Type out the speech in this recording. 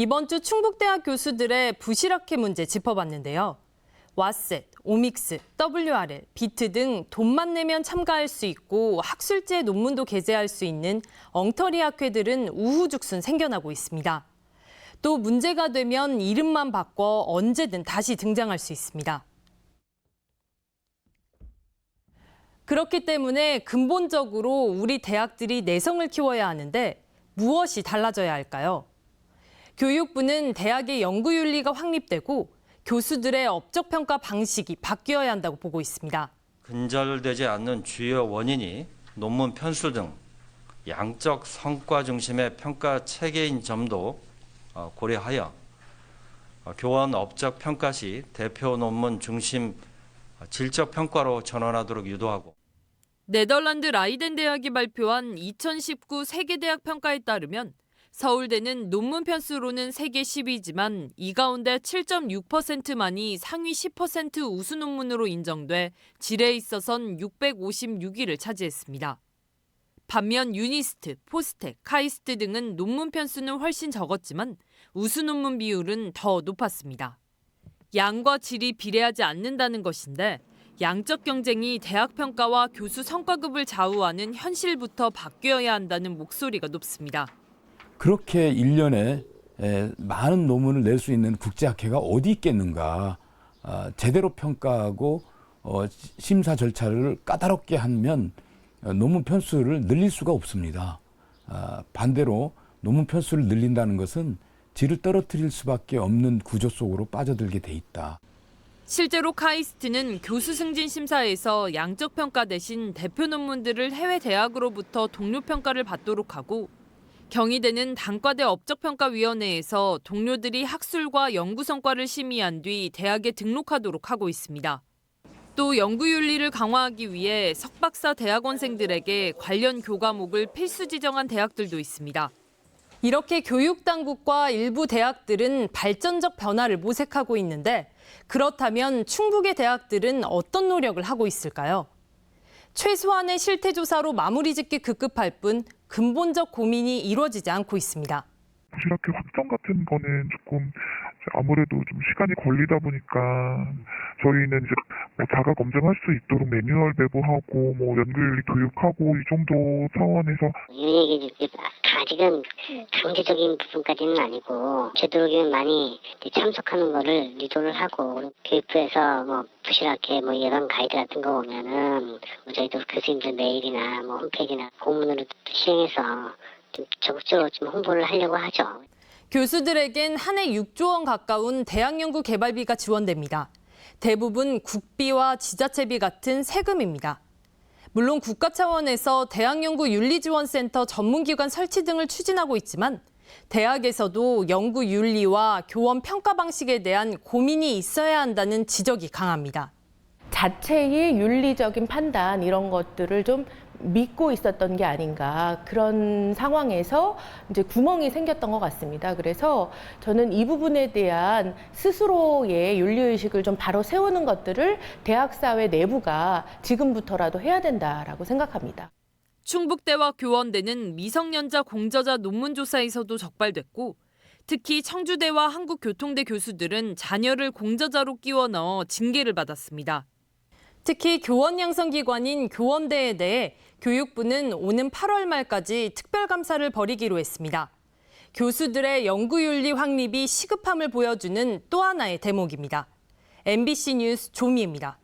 이번 주 충북대학 교수들의 부실학회 문제 짚어봤는데요. 와셋, 오믹스, WRL, 비트 등 돈만 내면 참가할 수 있고 학술제 논문도 게재할 수 있는 엉터리 학회들은 우후죽순 생겨나고 있습니다. 또 문제가 되면 이름만 바꿔 언제든 다시 등장할 수 있습니다. 그렇기 때문에 근본적으로 우리 대학들이 내성을 키워야 하는데 무엇이 달라져야 할까요? 교육부는 대학의 연구윤리가 확립되고 교수들의 업적평가 방식이 바뀌어야 한다고 보고 있습니다. 근절되지 않는 주요 원인이 논문 편수 등 양적 성과 중심의 평가 체계인 점도 고려하여 교원 업적 평가 시 대표 논문 중심 질적 평가로 전환하도록 유도하고 네덜란드 라이덴 대학이 발표한 2019 세계대학 평가에 따르면 서울대는 논문 편수로는 세계 10위지만 이 가운데 7.6%만이 상위 10% 우수 논문으로 인정돼 질에 있어선 656위를 차지했습니다. 반면 유니스트, 포스텍, 카이스트 등은 논문 편수는 훨씬 적었지만 우수 논문 비율은 더 높았습니다. 양과 질이 비례하지 않는다는 것인데 양적 경쟁이 대학 평가와 교수 성과급을 좌우하는 현실부터 바뀌어야 한다는 목소리가 높습니다. 그렇게 1년에 많은 논문을 낼 수 있는 국제학회가 어디 있겠는가. 제대로 평가하고 심사 절차를 까다롭게 하면 논문 편수를 늘릴 수가 없습니다. 반대로 논문 편수를 늘린다는 것은 질을 떨어뜨릴 수밖에 없는 구조 속으로 빠져들게 돼 있다. 실제로 카이스트는 교수 승진 심사에서 양적 평가 대신 대표 논문들을 해외 대학으로부터 동료 평가를 받도록 하고 경희대는 단과대 업적평가위원회에서 동료들이 학술과 연구 성과를 심의한 뒤 대학에 등록하도록 하고 있습니다. 또 연구윤리를 강화하기 위해 석박사 대학원생들에게 관련 교과목을 필수 지정한 대학들도 있습니다. 이렇게 교육당국과 일부 대학들은 발전적 변화를 모색하고 있는데 그렇다면 충북의 대학들은 어떤 노력을 하고 있을까요? 최소한의 실태조사로 마무리 짓기 급급할 뿐 근본적 고민이 이루어지지 않고 있습니다. 부실학회 확정 같은 거는 조금 아무래도 좀 시간이 걸리다 보니까 저희는 이제 자가 검증할 수 있도록 매뉴얼 배부하고 연구윤리 교육하고 이 정도 차원에서 윤리에게 아직은 강제적인 부분까지는 아니고 되도록이면 많이 참석하는 거를 유도를 하고 교육부에서 부실학회 예방 가이드 같은 거 보면은 저희도 교수님들 메일이나 홈페이지나 공문으로 시행해서 좀 적극적으로 좀 홍보를 하려고 하죠. 교수들에겐 한 해 6조 원 가까운 대학연구 개발비가 지원됩니다. 대부분 국비와 지자체비 같은 세금입니다. 물론 국가 차원에서 대학연구윤리지원센터 전문기관 설치 등을 추진하고 있지만 대학에서도 연구윤리와 교원 평가 방식에 대한 고민이 있어야 한다는 지적이 강합니다. 자체의 윤리적인 판단 이런 것들을 좀 믿고 있었던 게 아닌가 그런 상황에서 이제 구멍이 생겼던 것 같습니다. 그래서 저는 이 부분에 대한 스스로의 윤리의식을 좀 바로 세우는 것들을 대학사회 내부가 지금부터라도 해야 된다라고 생각합니다. 충북대와 교원대는 미성년자 공저자 논문조사에서도 적발됐고 특히 청주대와 한국교통대 교수들은 자녀를 공저자로 끼워 넣어 징계를 받았습니다. 특히 교원 양성기관인 교원대에 대해 교육부는 오는 8월 말까지 특별감사를 벌이기로 했습니다. 교수들의 연구윤리 확립이 시급함을 보여주는 또 하나의 대목입니다. MBC 뉴스 조미입니다.